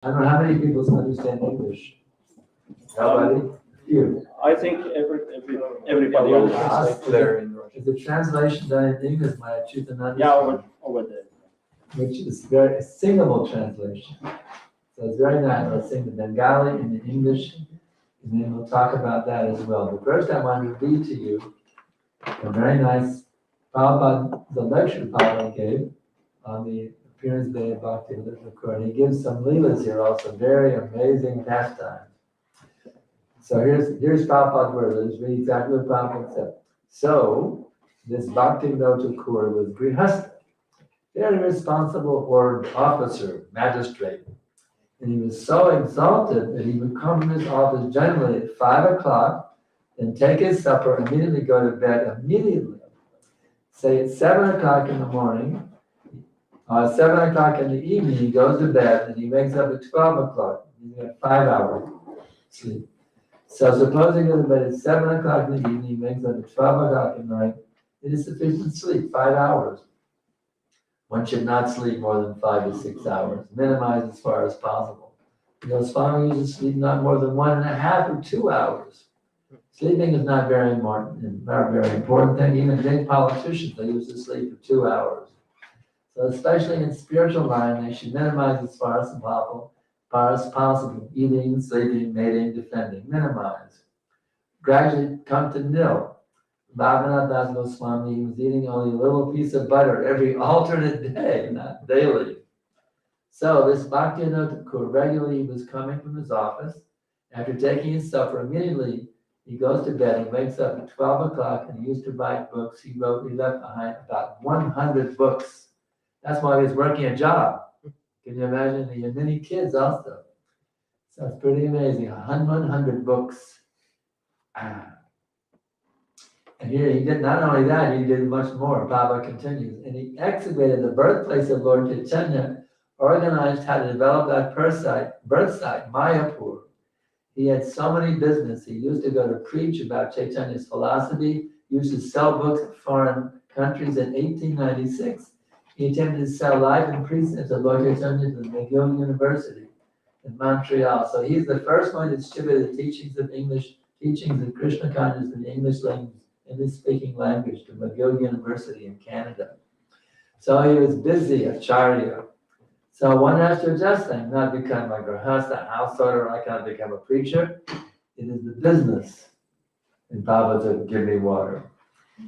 I don't know how many people understand English. Nobody? Few. I think everybody understands. Is the translation done in English, my Chutananda? Yeah, over there. Which is very singable translation. So it's very nice. I'll sing the Bengali and the English, and then we'll talk about that as well. But first I wanted to read to you a very nice Prabhupada, the lecture Prabhupada gave on the appearance day of Bhakti Thakur. And he gives some leelas here also, very amazing pastimes. So here's Prabhupada's word. Let's read exactly what Prabhupada said. So this Bhakti Thakur was grihastha, very responsible ward officer, magistrate. And he was so exalted that he would come from his office generally at 5 o'clock and take his supper, immediately go to bed immediately. Say at 7 o'clock in the morning, 7 o'clock in the evening, he goes to bed and he wakes up at 12 o'clock. He's got 5 hours sleep. So supposing he goes to bed at 7 o'clock in the evening, he wakes up at 12 o'clock at night, it is sufficient sleep, 5 hours. One should not sleep more than 5 to 6 hours, minimize as far as possible. Swami used to sleep not more than 1.5 or 2 hours. Sleeping is not very important, not a very important thing. Even big politicians, they used to sleep for 2 hours. So especially in spiritual line, they should minimize as far as possible. Eating, sleeping, mating, defending, minimize. Gradually come to nil. Bhagavath Das Goswami, he was eating only a little piece of butter every alternate day, not daily. So this Bhaktivinoda Thakur, regularly he was coming from his office. After taking his supper, immediately he goes to bed. He wakes up at 12 o'clock and he used to write books. He left behind about 100 books. That's why he was working a job. Can you imagine? He had many kids also. So it's pretty amazing. 100 books. And here he did not only that, he did much more. Prabhupada continues. And he excavated the birthplace of Lord Chaitanya, organized how to develop that birth site, Mayapur. He had so many business. He used to go to preach about Chaitanya's philosophy, used to sell books in foreign countries. In 1896, he attempted to sell Life and Precepts of Lord Chaitanya to the McGill University in Montreal. So he's the first one to distribute the teachings of Krishna consciousness in the English-speaking language to McGill University in Canada. So he was busy, acharya. So one has to adjust things, not become a grahastha, householder. I can't become a preacher. It is the business. And Prabhupada said, give me water.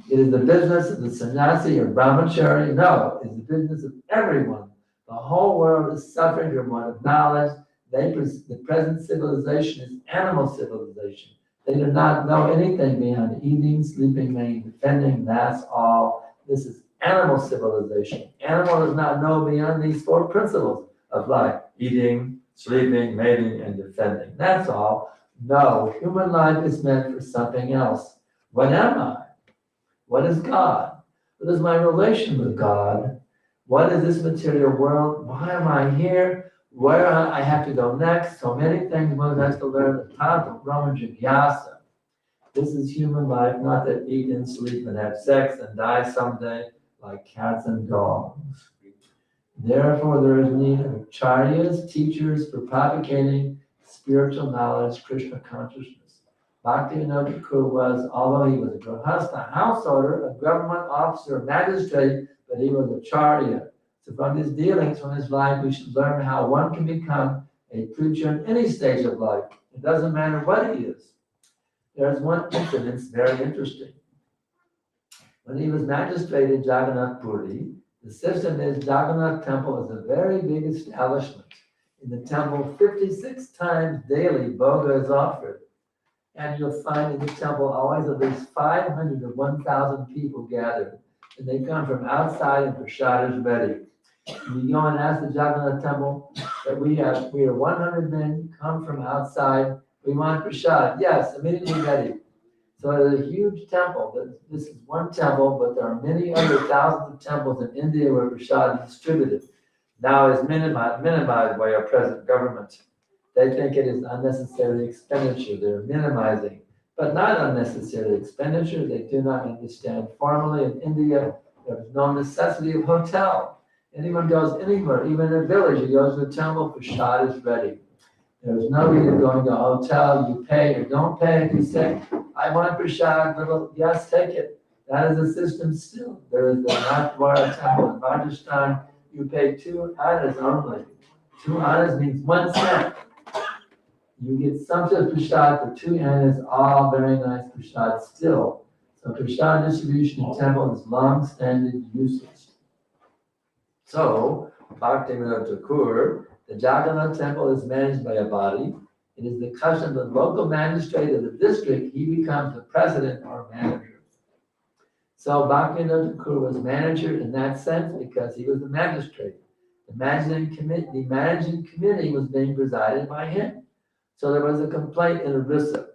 It is the business of the sannyasi or brahmachari. No, it's the business of everyone. The whole world is suffering from want of knowledge. The present civilization is animal civilization. They do not know anything beyond eating, sleeping, mating, defending. That's all. This is animal civilization. Animal does not know beyond these 4 principles of life: eating, sleeping, mating, and defending. That's all. No, human life is meant for something else. What am I? What is God? What is my relation with God? What is this material world? Why am I here? Where I have to go next? So many things one has to learn. The Tanta Brahma Jigyasa. This is human life, not to eat and sleep and have sex and die someday like cats and dogs. Therefore, there is need of acharyas, teachers for propagating spiritual knowledge, Krishna consciousness. Bhaktivinoda Thakur was, although he was a grahastha, householder, a government officer, a magistrate, but he was a acharya. So from his dealings, from his life, we should learn how one can become a preacher in any stage of life. It doesn't matter what he is. There's one incident, very interesting. When he was magistrate in Jagannath Puri, the system is Jagannath Temple is a very big establishment. In the temple, 56 times daily, bhoga is offered. And you'll find in the temple always at least 500 to 1,000 people gathered. And they come from outside and prasad is ready. And you go and ask the Jagannath Temple that we are 100 men come from outside. We want prasad. Yes, immediately ready. So it is a huge temple. This is one temple, but there are many other thousands of temples in India where prasad is distributed. Now it's minimized by our present government. They think it is unnecessary expenditure. They're minimizing, but not unnecessary expenditure. They do not understand. Formally in India, there is no necessity of hotel. Anyone goes anywhere, even in a village, you go to the temple, prasad is ready. There's no reason going to a hotel, you pay or don't pay. If you say, I want prasad, little, yes, take it. That is the system still. There is the Nathdwara temple in Rajasthan. You pay 2 annas only. 2 annas means 1 cent. You get some sort of prasad for 2 annas, all very nice prasad still. So prasad distribution in temple is long-standing usage. So, Bhaktivinoda Thakur, the Jagannath temple is managed by a body. It is the custom of the local magistrate of the district, he becomes the president or manager. So Bhaktivinoda Thakur was manager in that sense because he was the magistrate. The managing committee was being presided by him. So there was a complaint in Orissa.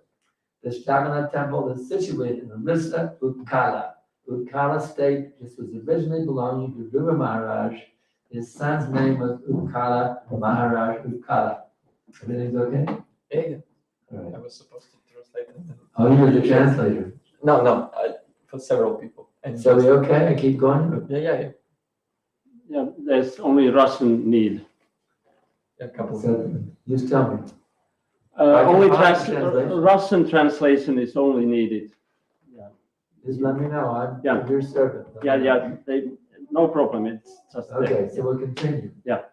This Jagannath temple is situated in Orissa, Utkala. Utkala state, this was originally belonging to Dhruva Maharaj. His son's name was Utkala, Maharaj Utkala. Everything's okay? Yeah. All right. I was supposed to translate it. Oh, you were the translator. No, for several people. And So we okay? I keep going? yeah. Yeah, there's only Russian need. A couple. So, just tell me. Only translation. Russian translation is only needed. Just let me know. I'm Yeah. your servant. Yeah, no problem. It's just Okay, so we'll continue. Yes,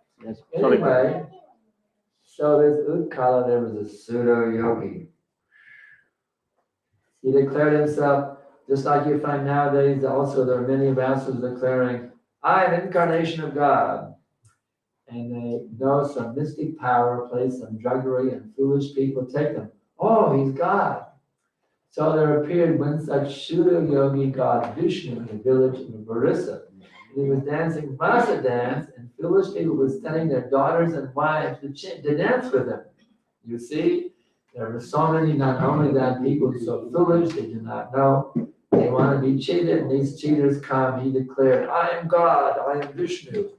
sorry. Anyway, so this Utkala, there was a pseudo yogi. He declared himself, just like you find nowadays, also there are many masters declaring, I am incarnation of God. And they know some mystic power, play some druggery, and foolish people take them. Oh, he's God. So there appeared one such pseudo yogi god Vishnu in a village in Orissa. He was dancing Rasa dance, and foolish people were sending their daughters and wives to dance with him. You see, there were so many, not only that, people so foolish, they do not know. They want to be cheated, and these cheaters come. He declared, I am God, I am Vishnu.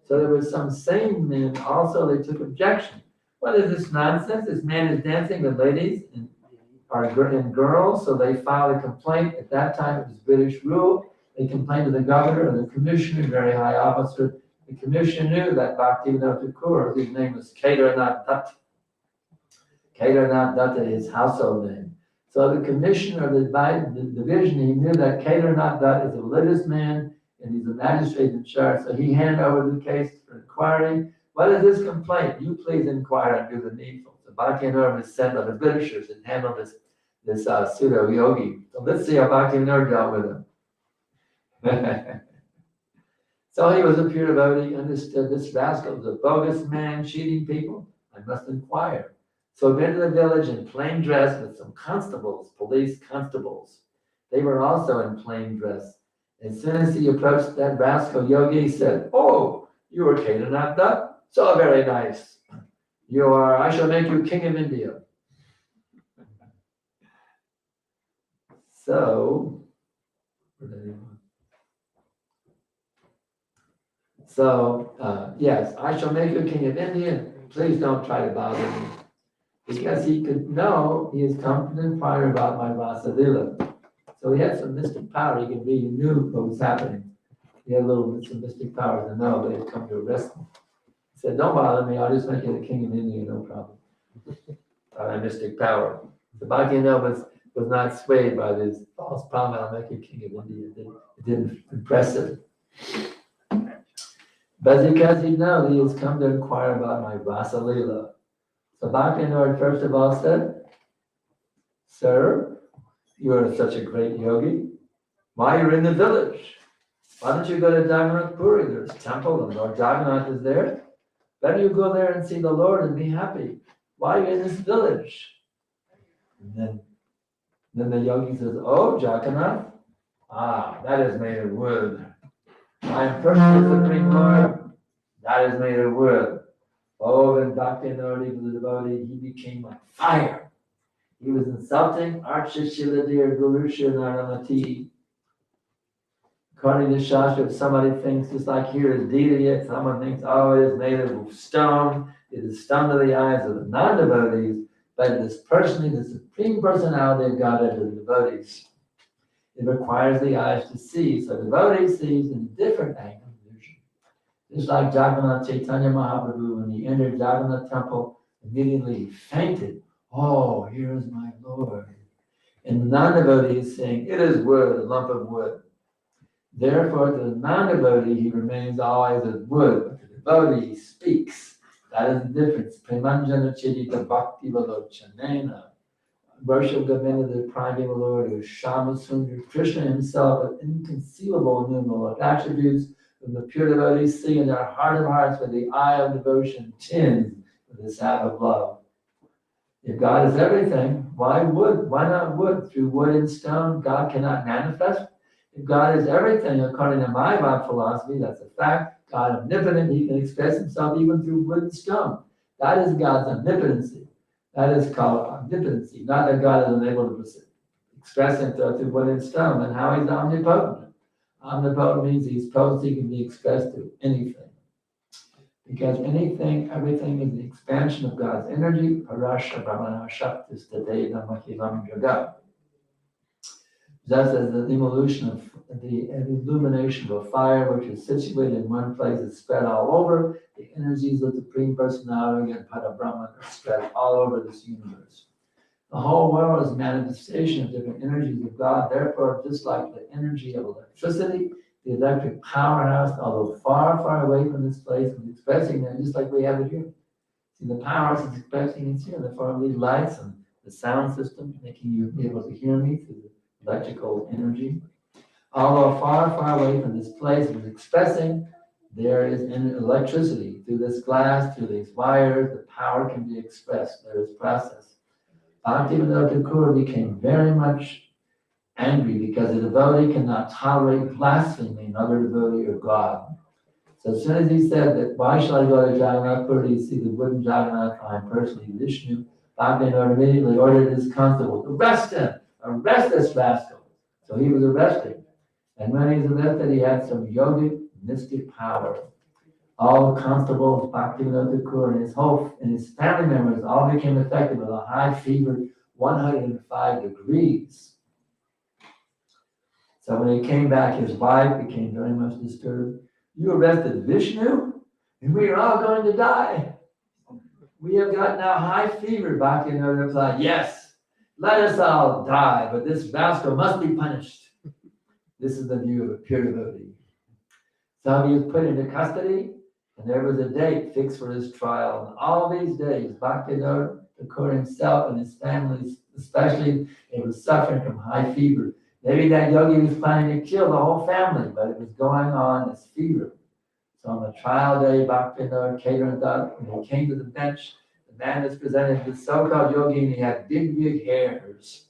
So there were some sane men also, they took objection. What is this nonsense? This man is dancing with ladies and girls, so they filed a complaint. At that time, it was British rule. They complained to the governor and the commissioner, very high officer. The commissioner knew that Bhaktivinoda Thakur, his name was Kedarnath Dutt. Kedarnath Dutt is his household name. So the commissioner of the division, he knew that Kedarnath Dutt is a religious man and he's a magistrate in charge. So he handed over the case for inquiry. What is this complaint? You please inquire and do the needful. So Bhaktivinoda was sent by the Britishers and handled this pseudo yogi. So let's see how Bhaktivinoda dealt with him. So he was a pure devotee, understood this rascal was a bogus man, cheating people. I must inquire. So he went to the village in plain dress with some constables, police constables. They were also in plain dress. As soon as he approached that rascal yogi, he said, oh, you are Kedarnath Dutt? So very nice. You are, I shall make you king of India. So, yes, I shall make you king of India. Please don't try to bother me. Because he could know he has come to inquire about my Vasa Lila. So he had some mystic power. He could read, he knew what was happening. He had some mystic power to know they had come to arrest him. He said, don't bother me, I'll just make you the king of India, no problem. By mystic power. The Bhaktivinoda was not swayed by this false promise, I'll make you king of India. It didn't impress him. But because he knows he has come to inquire about my Vasa Lila. So Bhaktivinoda first of all said, sir, you are such a great yogi. Why are you in the village? Why don't you go to Jagannath Puri? There's a temple and Lord Jagannath is there. Better you go there and see the Lord and be happy. Why are you in this village? And then the yogi says, oh, Jagannath, that is made of wood. I am personally Supreme Lord. That is made of wood. Oh, and Bhaktivinoda, the devotee, he became like fire. He was insulting Archa Shiladir Gurusha Naramati. According to Shastra, if somebody thinks just like here is Dita, someone thinks, oh, it is made of stone, it is stone to the eyes of the non-devotees, but it is personally the Supreme Personality of God of the devotees. It requires the eyes to see, so devotee sees in a different angle of vision. Just like Jagannath Chaitanya Mahaprabhu, when he entered Jagannath temple, immediately fainted. Oh, here is my Lord. And the non-devotee is saying, it is wood, a lump of wood. Therefore, to the non-devotee, he remains always as wood, but the devotee speaks. That is the difference. Premanjana chidita bhakti valochanena. Worship Govinda, the primeval Lord, who is Shama Sundar, Krishna himself, with inconceivable innumerable attributes, whom the pure devotees see in their heart of hearts with the eye of devotion, tinged with the sap of love. If God is everything, why wood? Why not wood? Through wood and stone, God cannot manifest. If God is everything, according to my Bible philosophy, that's a fact. God omnipotent, he can express himself even through wood and stone. That is God's omnipotency. That is called omnipotency. Not that God is unable to express himself through wood and stone, and how he's omnipotent. Omnipotent means his potency can be expressed through anything. Because anything, everything is the expansion of God's energy. Parasha Brahmana Shaktis Tadeva Mahivam Jagat. Just as the illumination of a fire, which is situated in one place, is spread all over, the energies of the Supreme Personality and Parabrahman are spread all over this universe. The whole world is a manifestation of different energies of God. Therefore, just like the energy of electricity, the electric powerhouse, although far, far away from this place, is expressing there, just like we have it here. See, the powerhouse is expressing it here, the far these lights and the sound system, making you be able to hear me through the electrical energy. Although far, far away from this place, it is expressing, there is electricity through this glass, through these wires, the power can be expressed, there is process. Bhaktivinoda Thakur became very much angry because the devotee cannot tolerate blasphemy another devotee or God. So as soon as he said that, why shall I go to Jagannath Puri to see the wooden Jagannath, I am personally Vishnu, Bhaktivinoda immediately ordered his constable, arrest him, arrest this rascal. So he was arrested. And when he was arrested, he had some yogic, mystic power. All the constables, Bhaktivinoda Thakur, and his family members all became affected with a high fever, 105 degrees. So when he came back, his wife became very much disturbed. You arrested Vishnu? And we are all going to die. We have got now high fever. Bhaktivinoda replied, yes, let us all die, but this rascal must be punished. This is the view of a pure devotee. So he was put into custody, and there was a date fixed for his trial. And all these days, Bhaktivinoda Thakur himself and his family, especially, they were suffering from high fever. Maybe that yogi was planning to kill the whole family, but it was going on as fever. So on the trial day, Bhaktivinoda Kedarnath, when he came to the bench, the man was presented with so-called yogi, and he had big, big hairs.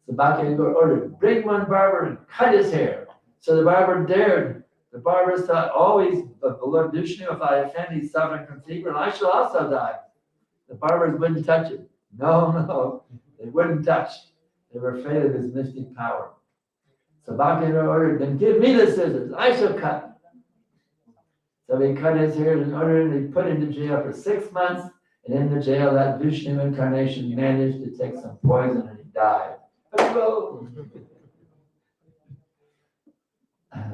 So Bhaktivinoda ordered, bring one barber and cut his hair. So the barber dared. The barbers thought, always, the Lord Vishnu, if I offend, he's suffering from fever, and I shall also die. The barbers wouldn't touch it. No, they wouldn't touch. They were afraid of his mystic power. So Bhaktivinoda ordered, then give me the scissors, I shall cut. So they cut his hair and ordered him to be put into jail for 6 months. And in the jail, that Vishnu incarnation managed to take some poison and he died.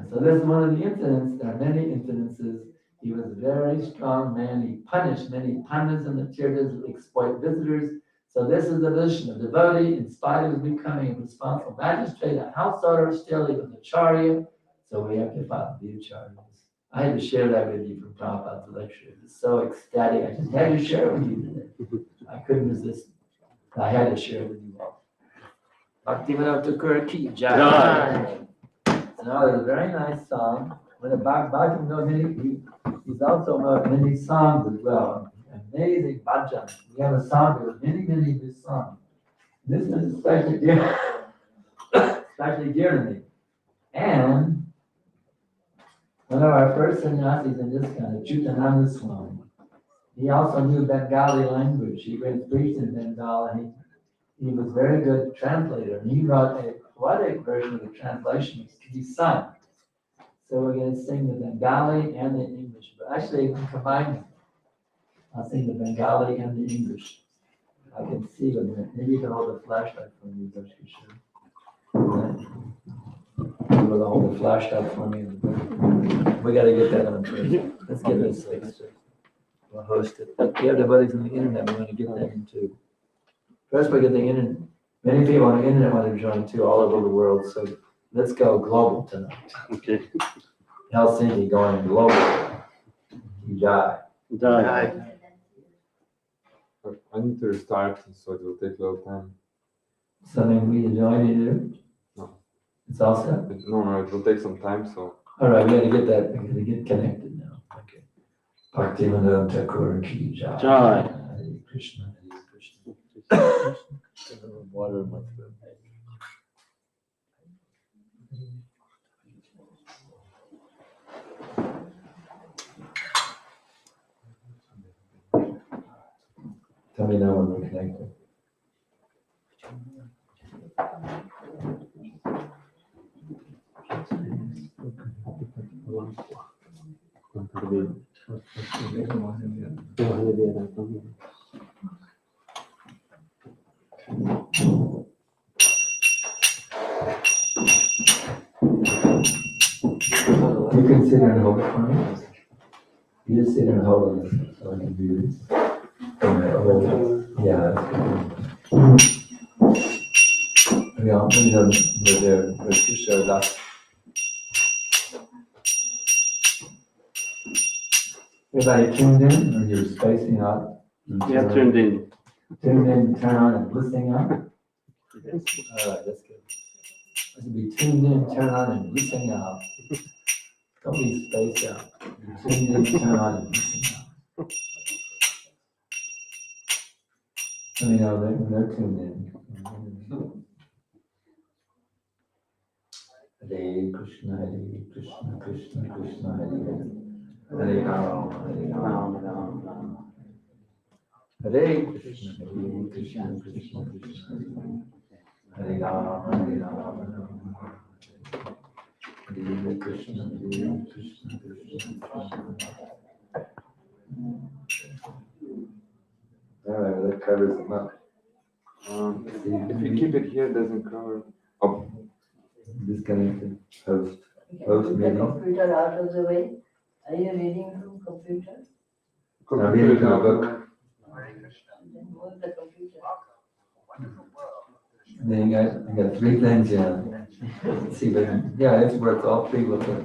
So this is one of the incidents. There are many incidences. He was a very strong man. He punished many pandits and the tirthas who exploit visitors. So this is the Vishnu, a devotee, in spite of his becoming a responsible magistrate, a householder, still he was an acharya. So we have to follow the acharyas. I had to share that with you from Prabhupada's lecture. It was so ecstatic. I just had to share it with you today. I couldn't resist. I had to share it with you all. Bhaktivinoda Thakur ki jai. Now there's a very nice song. When the Bhaktivinoda, he's also wrote many songs as well. Amazing bhajan. We have a song with many, many of his songs. This is especially dear, especially dear to me. And one of our first sannyasis in this kind of Chutananda Swami, he also knew Bengali language. He was preached in Bengal, and he was a very good translator. And he wrote a poetic version of the translation to be sung. So we're going to sing the Bengali and the English. But actually, we can combine them. I'll sing the Bengali and the English. I can see them. Maybe you can hold the flashlight for me, Dr. Kishore. You will hold the flashlight for me. We gotta get that on tape. Let's get this fixed. We'll host it. We have the buddies on the internet, we wanna get them in too. First, we get the internet, many people on the internet want to join too, all over the world, so let's go global tonight. Okay. Helsinki going global. Jai. Jai. I need to restart, so it will take a little time. Something we join you do? No. It's all set? No, it will take some time, so. All right, we gotta get that, we gotta get connected now. Okay. Bhaktivinoda Thakur ki jai. Jai. Hare Krishna, Hare Krishna. Water in my throat. Tell me now when we're connected. You can sit here and hold it for me. You just sit here and hold it so I can do this. Yeah, that's good. We all know with Krishna Das. Everybody tuned in, or you're spacing out? Yeah, tuned in. Tuned in, turn on and listening out? All right, that's good. I should be tuned in, turn on and listening out. Don't be spaced out. Tuned in, turn on and listening out. Let me know when they're tuned in. Hare Krishna, Hare Krishna, Krishna Krishna, Hare Hare. Hare Rama, Hare Rama, Rama Rama. Hare Krishna, Hare Krishna, Krishna Krishna, Hare Rama, Hare Rama, Rama. Hare Krishna, Hare Krishna, Krishna Krishna. All right, well, that covers them up. If you keep it here, it doesn't cover. Oh, Disconnected. Host. You can Host put the meeting. computer out of the way. Are you reading from computer? I'm reading from a book. Then move the computer. Then you got, I got three things, yeah. Let's see, but yeah, it's worth all three with it.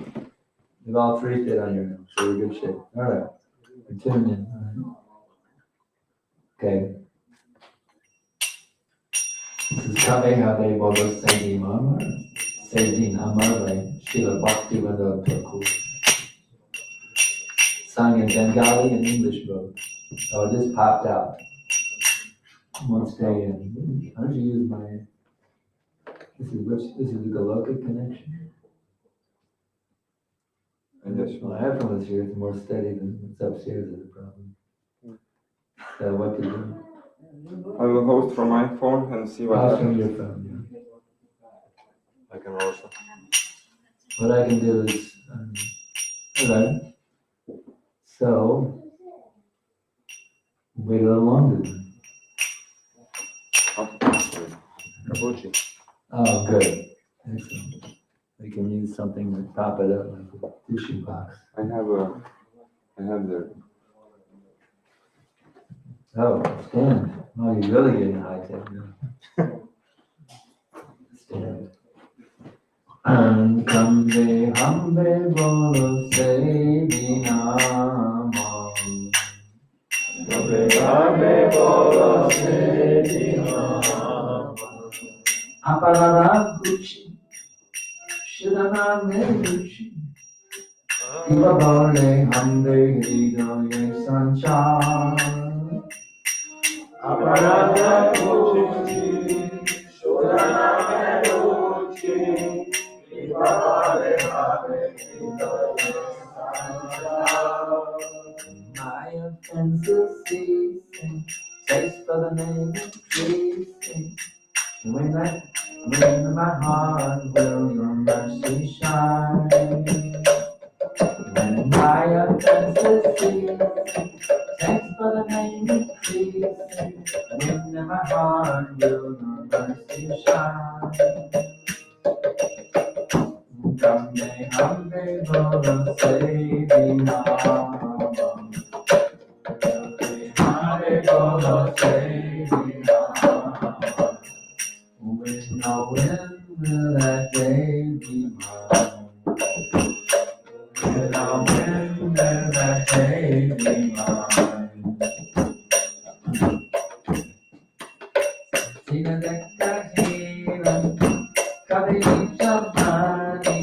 If all three fit on your, so we're in good shape. All right, we're tuned in. All right. Okay. This is Kamehade Baba Sadi Mama, Sadin Amare, Shila Bhaktivinoda Thakur. Sung in Bengali and English both. So it just popped out. Won't stay in. How did you use my? This is the Goloka connection. and yes, My iPhone is here. It's more steady than what's upstairs is a problem. So what to do? I will host from my phone and see what I'll show happens. your phone. Yeah. I can also. What I can do is, okay. So wait a little longer. Then. Prabhuji. Oh, good. Excellent. We can use something to pop it up like a tissue box. I have the. Oh, stand. Oh, you're really getting high tech now. Stand. Kambe hambe bolo se dinama. Kambe hambe bolo se dinama. Aparara kuchi. Shirana meruchi. Iva bole hambe hridoye sanchar. Aparada kuchi, Shurana Meruchi, Ivale Habe, my offenses ceasing, taste for the name increasing. When my heart will your mercy shine. When my offenses ceasing, thanks for the name increasing. When my heart will your mercy shine. Come Kambe Hambe Bolo Sevi Rama. Hare Bolo Sevi Rama. When will that day be mine? When will that day be mine? Sina Dekka Hira, Kabhi Shabhani,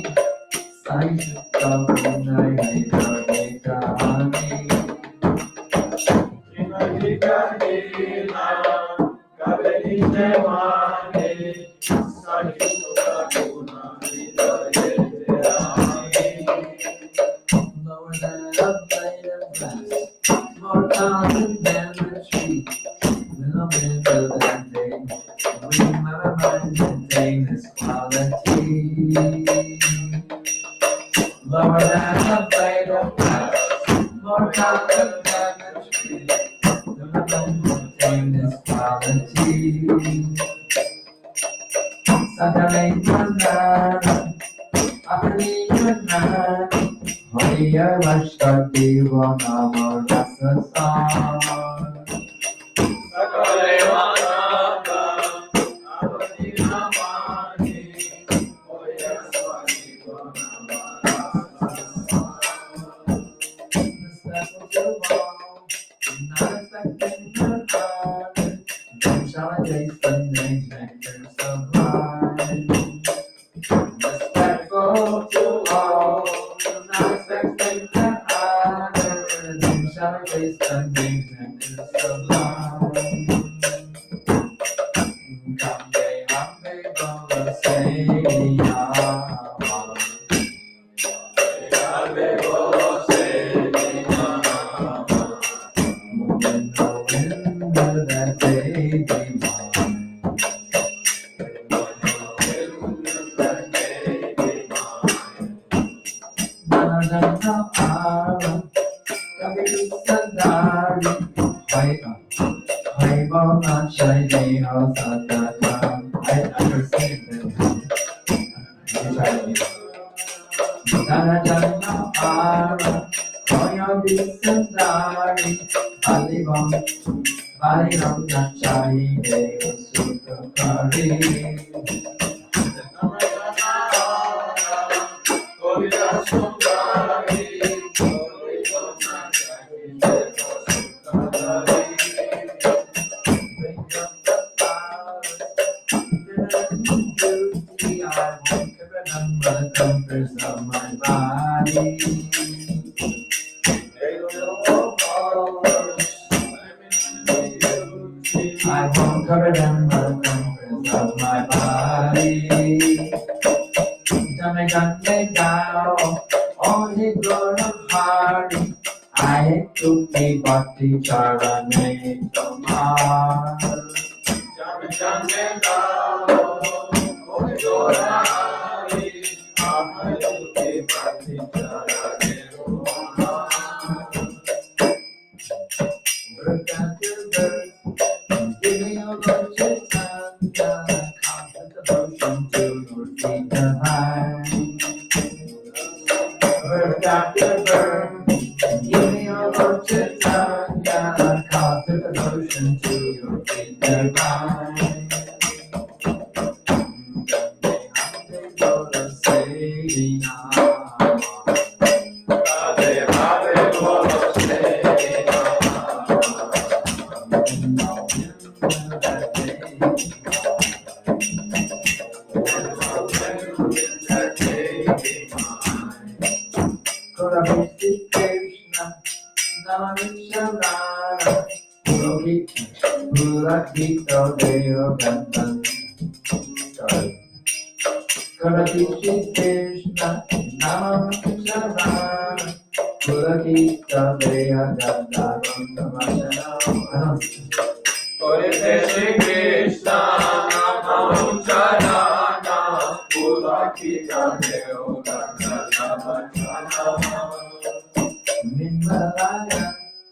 Sai Shukabunai Hidari Kahani. Sina Dekka Hira, Kabhi Shabhani, Sai Shukabunai Hidari Kahani. Lower than a blade of grass, more common than a tree. Little bit of that day, we my mind maintain this quality. Lower than a blade of grass, more common than a tree. Little bit maintain this quality. Sakale Nana, Apani Nana, Hoya Vashkati Vanama Rasa Sar. I won't cover them the comforts of my body. Jame Jame Gao, only Guru Hari. I took me Bhakti Charane Tomar. Jame Jame Gao, only Guru Hari. I took me Bhakti Charane Tomar. Birth after birth. Giving a bunch of time, constant devotion to your feet divine. Birth after birth, giving a bunch of time, constant devotion to your feet divine. Go to say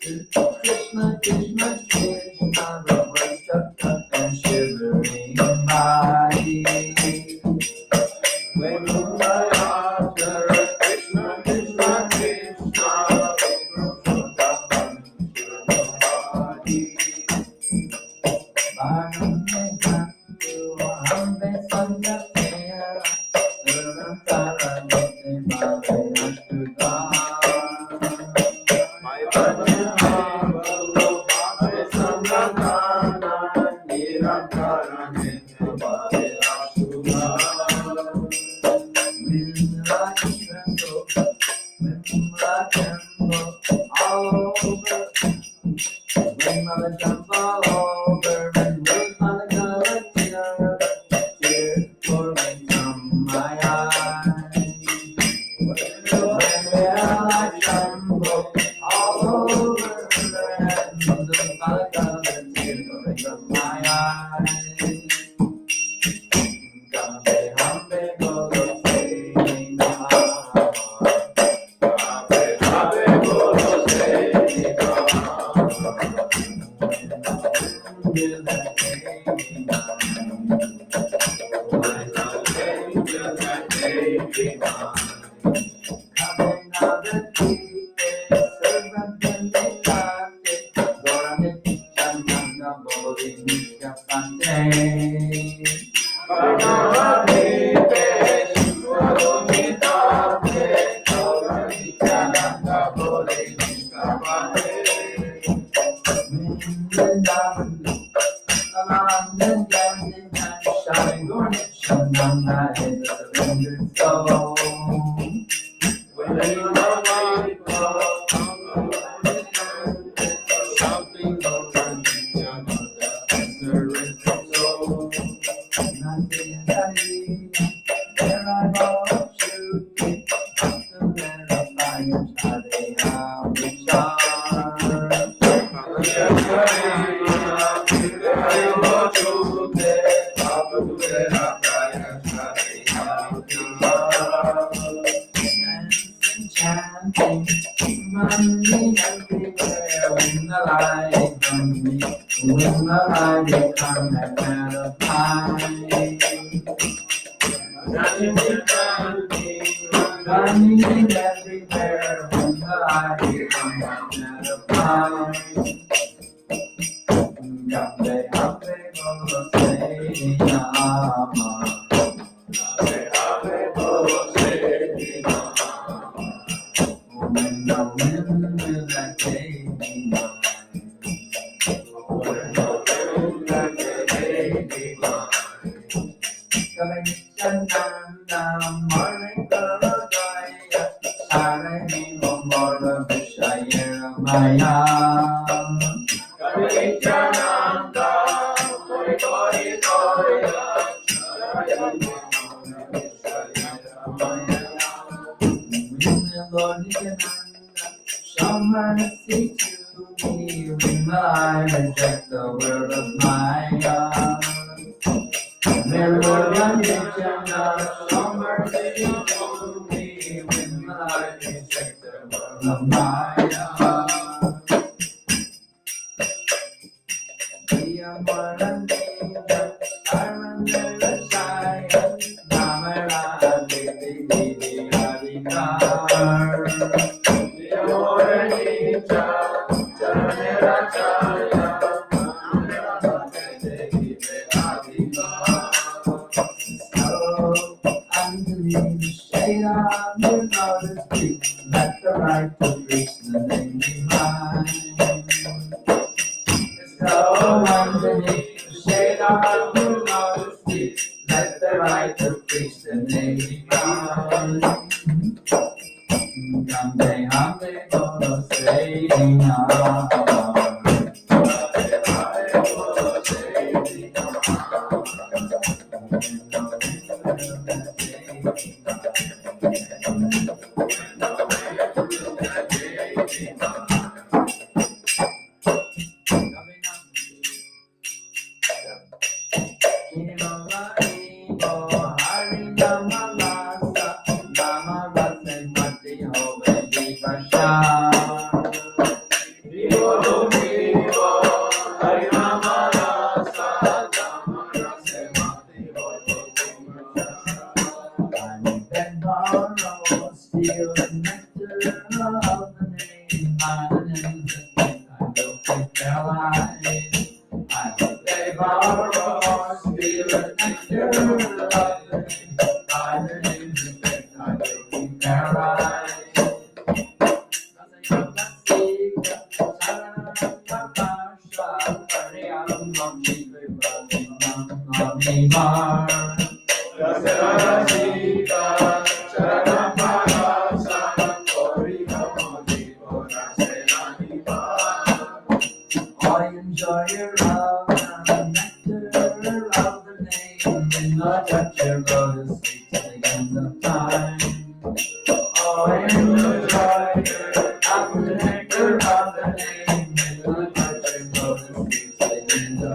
Krishna, Krishna, Krishna, the voice of and shivering body. When my heart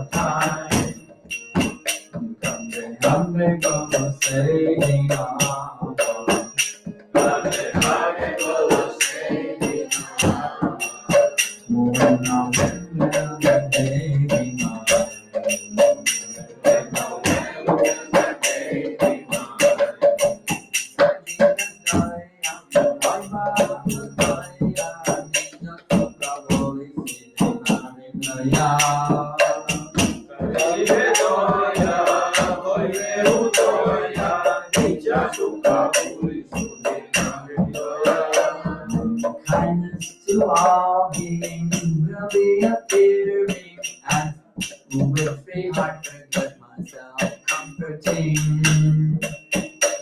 of time. Hare Bolo Say Ram. Hare Bolo Say Ram. When will the day be mine? When will the day be kindness to all beings will be appearing, and with free heart forget myself comforting.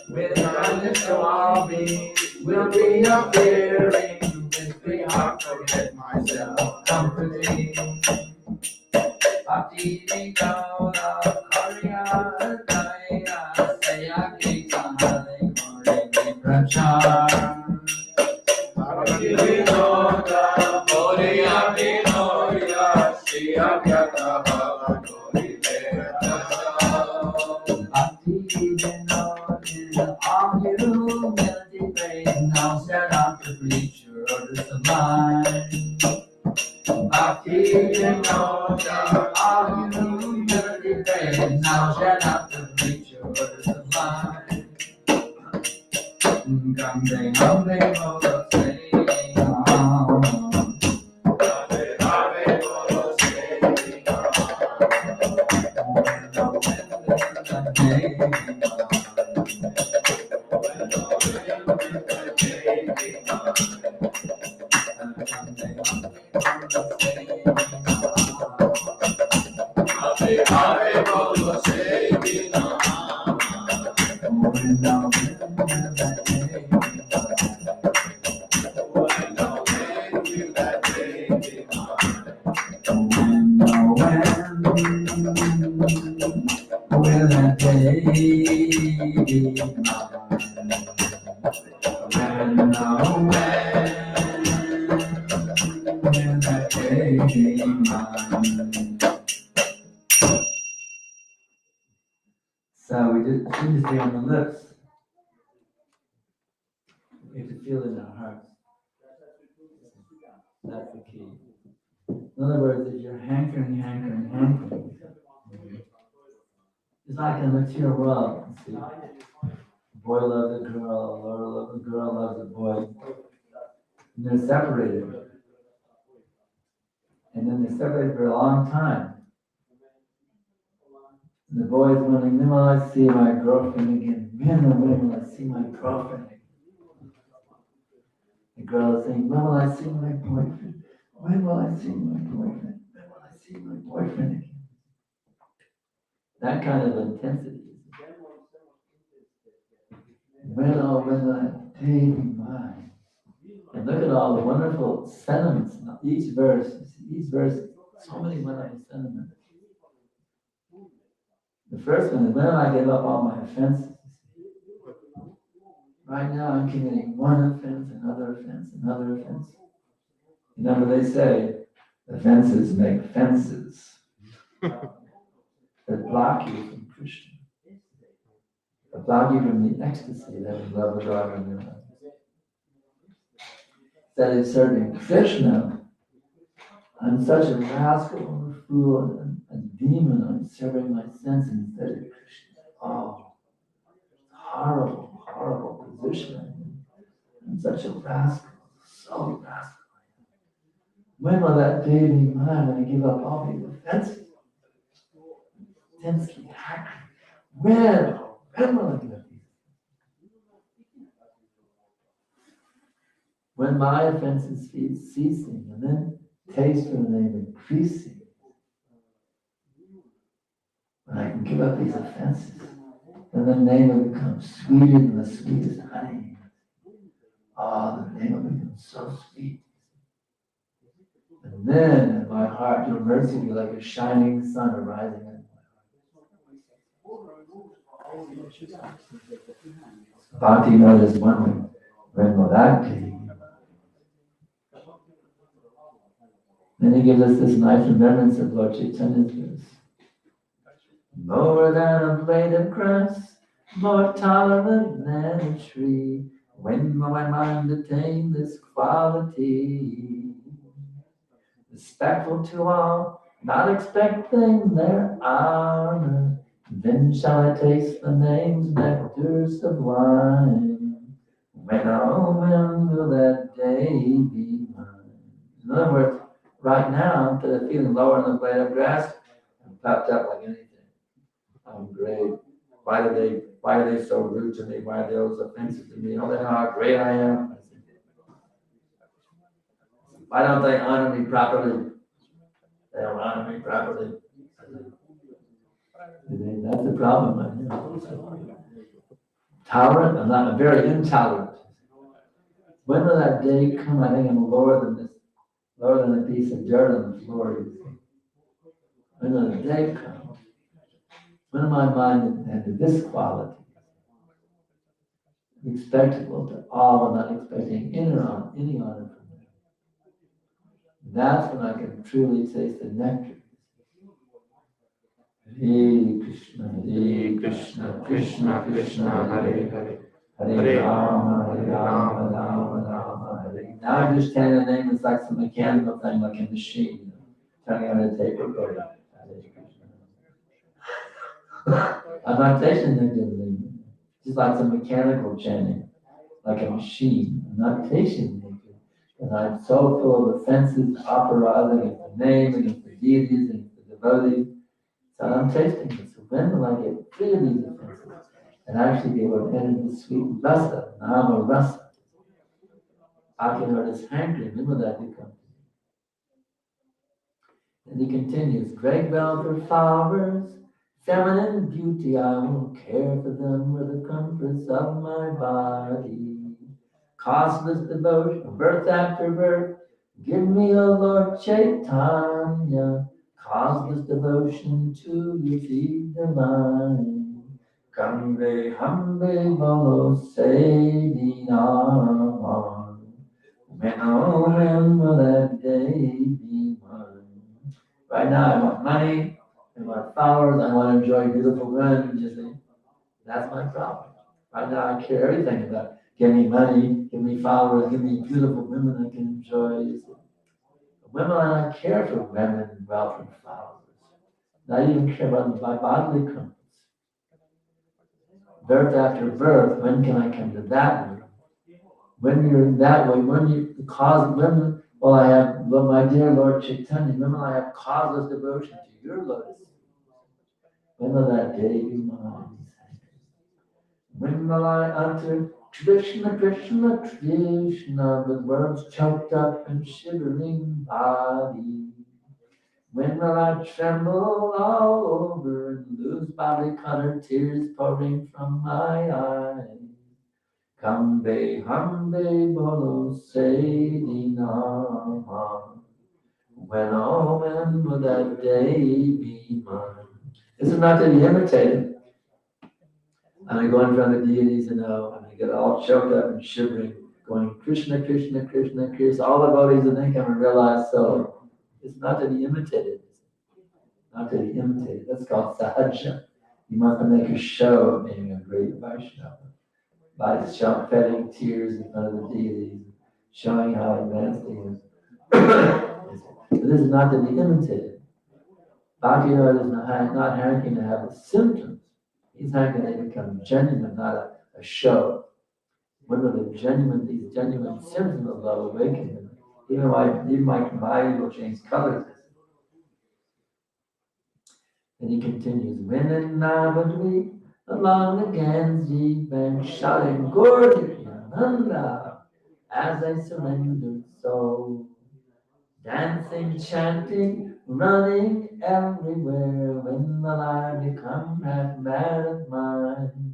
With kindness to all beings will be appearing, with free heart forget myself comforting. Bhakti Nigoda Karya Daya Sayaki Sahale Kore Prachar. Bhakti Nigoda Karya Vinoya Sayaki Sahale Kore Prachar. Bhakti Vinoda all humility praise, now set out to preach your orders of mine. Bhakti Vinoda, all humility praise, now shut up the preacher orders of mine. Kambe Hambe Bolo Say Ram. Kambe Hambe Bolo Say Ram. Hare Bolo Say Ram. Will that day be So we just seem to stay on the lips. We have to feel it in our hearts. That's the key. In other words, if you're hankering, it's like in a material world. See, boy loves a girl, or a girl loves a boy, and they're separated. And then they're separated for a long time. And the boy is wondering, when will I see my girlfriend again? When will I see my girlfriend again? The girl is saying, when will I see my boyfriend? When will I see my boyfriend? When will I see my boyfriend again? That kind of intensity. When will that day be mine? And look at all the wonderful sentiments in each verse. Each verse, so many wonderful sentiments. The first one is, when will I give up all my offenses? Right now I'm committing one offense, another offense, another offense. You know what they say? Offenses make fences that block you from Krishna. That block you from the ecstasy that is love with God in your life. That is serving Krishna. I'm such a rascal, a fool, a demon. I'm serving my senses instead of Krishna. Oh, horrible, horrible position. I'm such a rascal, so rascal. When will that day be mine when I give up all these offenses? Intensely happy. When will I give up these? When my offenses ceasing, and then taste for the name increasing. When I can give up these offenses, then the name will become sweeter than the sweetest honey. Oh, the name will become so sweet. And then in my heart, your mercy will be like a shining sun arising in my heart. Bhakti Mother is wondering, when will that be? Then he gives us this nice remembrance of Lord Chaitanya's verse. lower than a blade of grass, more tolerant than a tree. When will my mind attain this quality? Respectful to all, not expecting their honor. Then shall I taste the name's nectar sublime. When, oh, when will that day be mine? In other words, right now, instead of feeling lower than a blade of grass, I'm puffed up like anything. I'm great. Why are they so rude to me? Why are they always offensive to me? Don't they know how great I am? Why don't they honor me properly? They don't honor me properly. That's the problem. Tolerant, I'm very intolerant. When will that day come? I think I'm lower than a piece of dirt on the floor. When will the day come? When am I mind and this quality? Respectable to all, but not expecting any honor from them. That's when I can truly taste the nectar. Hare Krishna, Krishna Krishna, Hare Hare, Hare Rama, Rama Rama, Hare. Now I understand the name is like some mechanical thing, like a machine, turning on a tape recorder. I'm not tasting the good thing. It's like some mechanical chanting, like a machine. I'm not tasting the good. And I'm so full of offenses, operating against the name, against the deities, against the devotees. So I'm tasting this. So when will I get free of these offenses and actually be able to enter the sweet rasa, nama rasa? I can hear this hankering. When will that become? And he continues, great wealth for flowers, feminine beauty, I will care for them with the comforts of my body. Causeless devotion, birth after birth, give me, O Lord Chaitanya, causeless devotion to your feet divine. Kambe hambe bolo se dinam. When will that day be mine? Right now, I want money, I want flowers, I want to enjoy beautiful women, you see. That's my problem. Right now, I care everything about. Give me money, give me flowers, give me beautiful women I can enjoy, you see. Women, I don't care for women, wealth, and flowers. Not even care about my bodily comforts. Birth after birth, when can I come to that room? When you're in that way, will I have, my dear Lord Chaitanya, when will I have causeless devotion to your lotus? When will that day be mine? When will I utter Krishna, Krishna, Krishna with words choked up and shivering body? When will I tremble all over and lose body color, tears pouring from my eyes? Kambe hambe bolo se dinama. When, oh, when will that day be mine? This is not to be imitated. I go in front of the deities and I get all choked up and shivering, going Krishna, Krishna, Krishna, Krishna. All the devotees and then come and realize, so it's not to be imitated. Not to be imitated. That's called sahaja. You must make a show of being a great Vaishnava by shedding tears in front of the deities, showing how advanced he is. But this is not to be imitated. Bhaktivinoda is not hankering to have the symptoms. He's hankering to become genuine, not a show. When are these genuine symptoms of love awaken him? Even my body will change colors. And he continues, when in Navadvi, along the Ganges bank, shouting, Gordy, Nanda, as I surrendered soul. Dancing, chanting, running everywhere, when will I become that man of mine?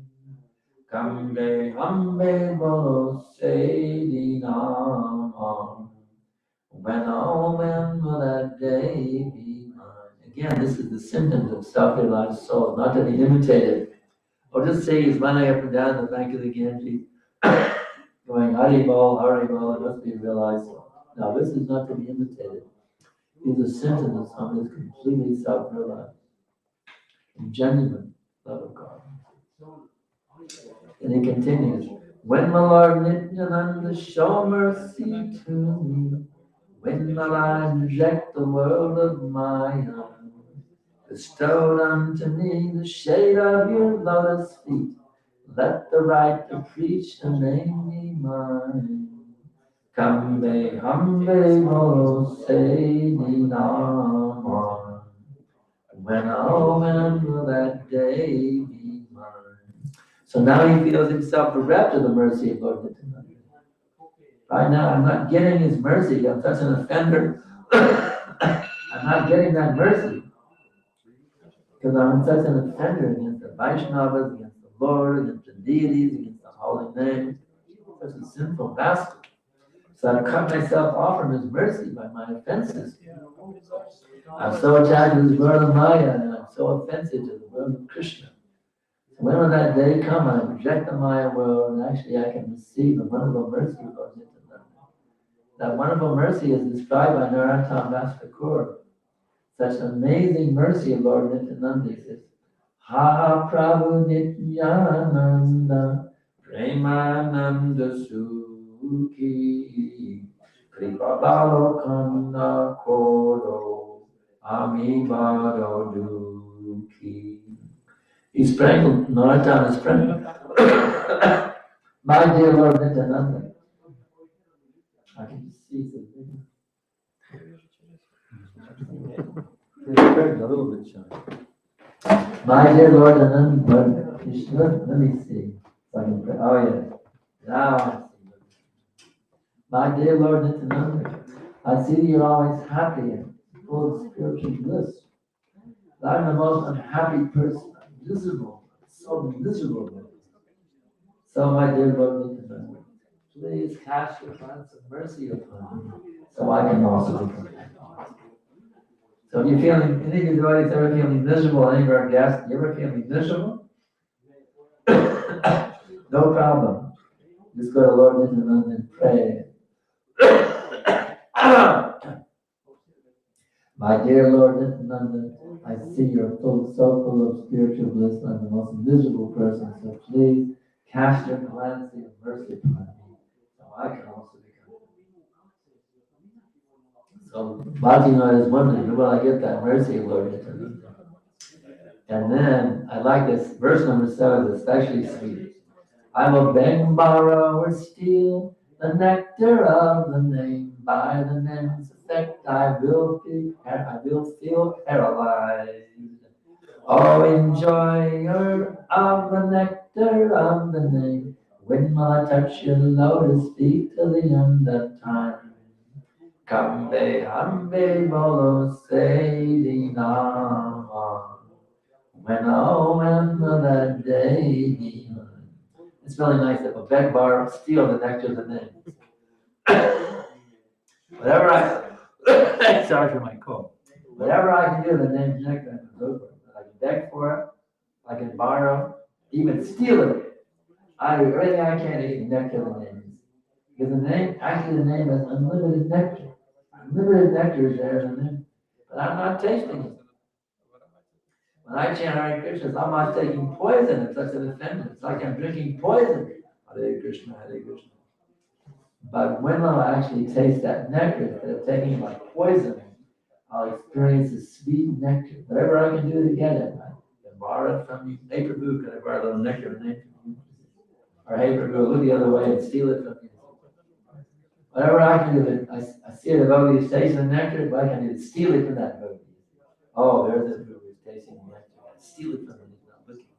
Kambe hambe bolo se dinam. When will that day be mine? Again, this is the symptoms of self-realized soul, not to be imitated. Or just say he's running up and down the bank of the Ganges, going Haribol, it must be realized soul. Now, this is not to be imitated. These are symptoms of someone who's completely self-realized. genuine love of God. And he continues, when my Lord Nityananda show mercy to me, when will I reject the world of Maya? Bestowed unto me the shade of your lotus feet, let the right to preach the name be mine. Kambe hambe mo se ni nama. When will that day be mine? So now he feels himself bereft of the mercy of Lord Nityananda. Right now, I'm not getting his mercy. I'm such an offender. I'm not getting that mercy because I'm such an offender against the Vaishnavas, against the Lord, against the deities, against the holy name. Such a sinful master. So I've cut myself off from his mercy by my offenses. I'm so attached to this world of Maya, and I'm so offensive to the world of Krishna. So when will that day come? I reject the Maya world, and actually I can receive the wonderful mercy of Lord Nityananda. That wonderful mercy is described by Narottam Das Thakur. Such amazing mercy of Lord Nityananda. He says, Ha Prabhu Nityananda Premananda Sukhi Kripa Balokanda Kodo Amibado Dukhi. He's praying, Narottam is praying. My dear Lord Nityananda, I can just see something. A little bit shy. My dear Lord Nityananda, let me see. So I can pray. Oh yeah. Now I see. My dear Lord Nityananda, I see that you're always happy and full of spiritual bliss. I'm the most unhappy person. I'm miserable. So miserable. So my dear Lord Nityananda, please cast your glance of mercy upon me, so I can also become happy. So if you're feeling, any of you devotees ever feeling miserable, any of our guests, you ever feeling miserable? No problem. Just go to Lord Nityananda and pray. My dear Lord Nityananda, I see you're so full of spiritual bliss. I'm the most miserable person, so please cast your cleansing of mercy upon me, so I can also become. So Bhaktivinoda is wondering, will I get that mercy, Lord Nityananda? And then I like this verse number 7 is especially sweet. I will beg, borrow, or steal the nectar of the name. By the name's effect, I will feel paralyzed. Oh, enjoyer of the nectar of the name, when will I touch your lotus feet till the end of time? Kambe hambe bolo se nama. When will that day be mine? It's really nice that a beg, borrow, steal the nectar of the name. Whatever sorry for my cold. Whatever I can do, the name's nectar, I can go for it. I can beg for it, I can borrow, even steal it. I do everything I can to get the nectar of the name. Because the name, actually the name has unlimited nectar. Unlimited nectar is there in the name. But I'm not tasting it. When I chant Hare Krishna, it's almost taking poison. It's such an offender. It's like I'm drinking poison. Hare Krishna, Hare Krishna. But when will I actually taste that nectar instead of taking it like poison? I'll experience the sweet nectar. Whatever I can do to get it, I can borrow it from you. Hey Prabhu, can I borrow a little nectar from you? Or hey Prabhu, look the other way and steal it from you. Whatever I can do, I see a devotee who's tasting the nectar, but I can do to steal it from that devotee. Oh, there's a devotee who's tasting the nectar. Steal it from him. He's not looking.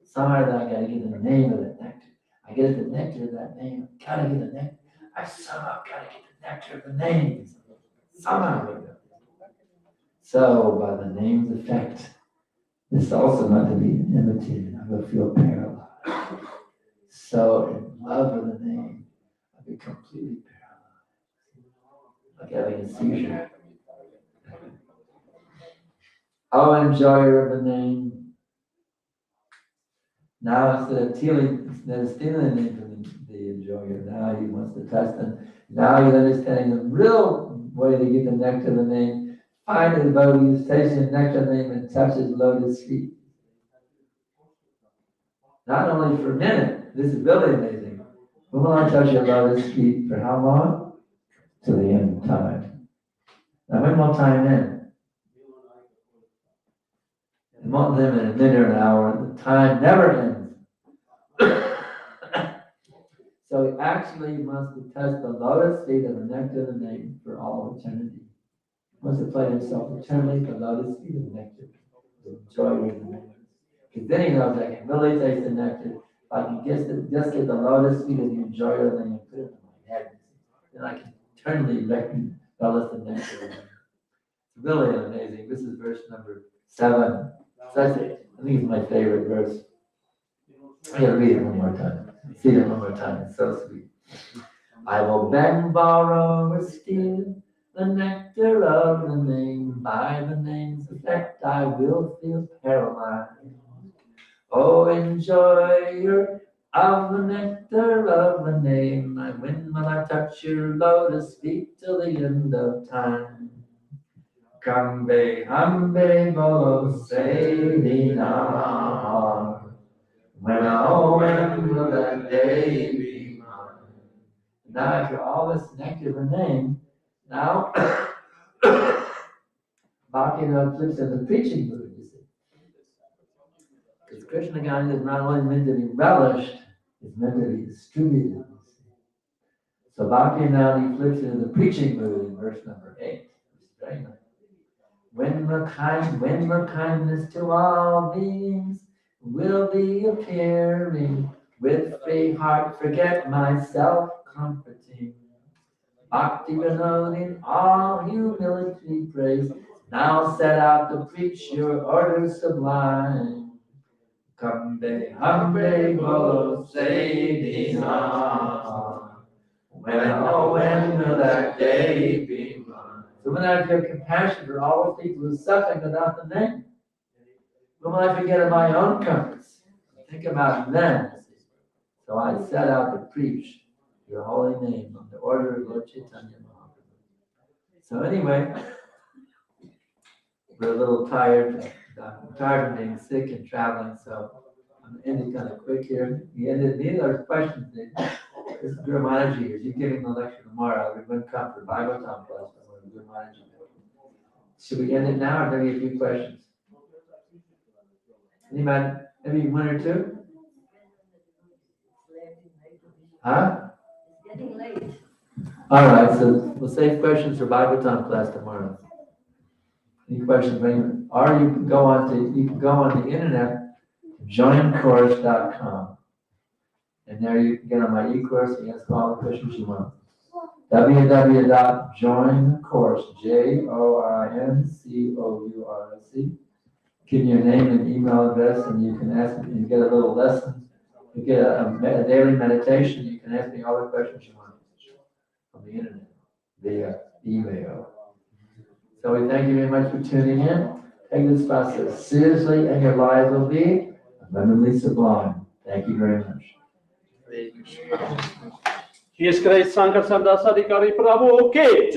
Somehow I gotta get the name of that nectar. I get the nectar of that name. Gotta get the nectar. I somehow gotta get the nectar of the name. Somehow. So by the name's effect, this is also not to be imitated. I will feel paralyzed. So in love of the name, I'll be completely paralyzed. Like having a seizure. Oh, enjoyer of the name. Now instead of stealing the name from the enjoyer, now he wants to test them. Now he's understanding the real way to get the nectar of the name. find a devotee who's tasting the nectar name and touches lotus feet. Not only for a minute, this is really amazing. We want to touch your lotus feet for how long? To the end of time. Now when will time end? It won't live in a minute or an hour. The time never ends. So he actually wants to touch the lotus feet of the nectar of the name for all of eternity. He wants to play himself eternally the lotus feet of the nectar. Enjoy with the nectar. Because then he knows I can really taste the nectar. If I can just get the lotus feet of the enjoyer of the name and put it in my head, then I can eternally relish the nectar. It's really amazing. This is verse number 7. So I think it's my favorite verse. I gotta read it one more time. See it one more time. It's so sweet. I will beg, borrow, or steal the nectar of the name. By the name's effect, I will feel paralyzed. Oh, enjoyer of the nectar of the name. When will I touch your lotus feet till the end of time? Kambe, hambe, bolo, say, Nina. When will that day be mine? Now, after all this nectar of the name, now, Bhakti flips in the preaching mood, you see. Because Krishna Gandhi is not only meant to be relished, it's meant to be distributed, you see. So Bhakti flips into the preaching mood in verse number 8, which is very nice. When will kindness to all beings will be appearing, with free heart forget myself comforting. Bhakti Vinod in all humility praise, now set out to preach your orders sublime. Kambe hambe bolo say Dina. When will that day be mine? So when I feel compassion for all those people who are suffering without the name, when will I forget of my own comforts? Think about them. So I set out to preach your holy name on the order of Lord Chaitanya Mahaprabhu. So anyway, we're a little tired. I'm tired of being sick and traveling, so I'm ending kind of quick here. We ended, these are questions. This is Guru Maharaj here. He's giving the lecture tomorrow. We're going to come for Bhagavatam class. Guru Maharaj. Should we end it now or maybe a few questions? Anybody? Maybe one or two? Huh? It's getting late. All right, so we'll save questions for Bhagavatam class tomorrow. Any questions? Or you can go on the internet, joincourse.com. And there you can get on my e-course and ask all the questions you want. www.joincourse, JOINCOURSE. Give me your name and email address, and you can ask me, you get a little lesson. You get a daily meditation. You can ask me all the questions you want on the internet, via email. So we thank you very much for tuning in. Take this process seriously, and your lives will be abundantly sublime. Thank you very much. He is great Sankarshan Adhikari Prabhu. Okay.